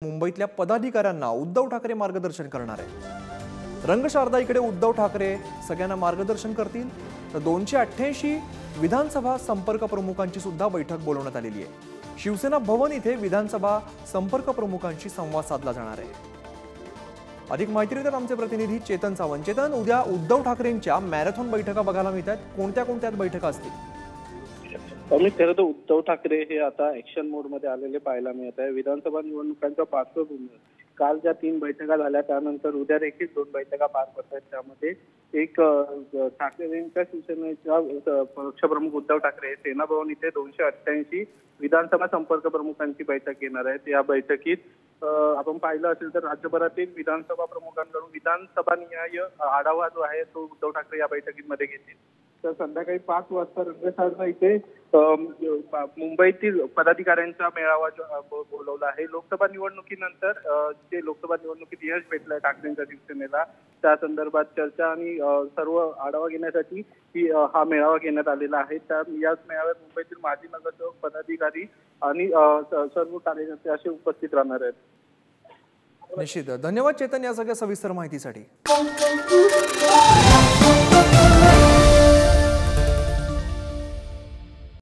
मुंबईतल्या पदाधिकाऱ्यांना उद्धव ठाकरे मार्गदर्शन करणार आहे। रंगशारदा इकडे उद्धव ठाकरे सगळ्यांना मार्गदर्शन करतील, तर 288 विधानसभा संपर्क प्रमुखांची सुद्धा बैठक बोलवण्यात आलेली आहे। शिवसेना भवन इथे विधानसभा संपर्क प्रमुखांशी संवाद साधला जाणार आहे। अधिक माहिती देतात आमचे प्रतिनिधी चेतन सावंत। चेतन, उद्या उद्धव ठाकरेंच्या मॅरेथॉन बैठका बघायला मिळतात, कोणत्या कोणत्या बैठका असतील? मी खरं तर उद्धव ठाकरे हे आता ऍक्शन मोड मध्ये आलेले पाहायला मिळत आहे। विधानसभा निवडणुकांच्या पार्श्वभूमीवर काल ज्या 3 बैठका झाल्या त्यानंतर उद्या देखील 2 बैठका पार पडत आहेत। त्यामध्ये एक ठाकरेंच्या शिवसेनेच्या पक्षप्रमुख उद्धव ठाकरे सेना भवन इथे 288 विधानसभा संपर्क प्रमुखांची बैठक घेणार आहेत। या बैठकीत आपण पाहिलं असेल तर राज्यभरातील विधानसभा प्रमुखांकडून विधानसभा निहाय आढावा जो आहे तो उद्धव ठाकरे या बैठकीमध्ये घेतील। तर संध्याकाळी 5 वाजता रंगशारदा इथे मुंबईतील पदाधिकाऱ्यांचा मेळावा बोलवला आहे। लोकसभा निवडणुकीनंतर जे लोकसभा निवडणुकीत यश भेटलंय ठाकरेंच्या शिवसेनेला त्या संदर्भात चर्चा आणि सर्व आढावा घेण्यासाठी हा मेळावा घेण्यात आलेला आहे। याच मेळाव्यात मुंबईतील माजी नगरसेवक पदाधिकारी आणि सर्व कार्यकर्ते असे उपस्थित राहणार आहेत। निश्चित धन्यवाद चेतन या सगळ्या सविस्तर माहितीसाठी।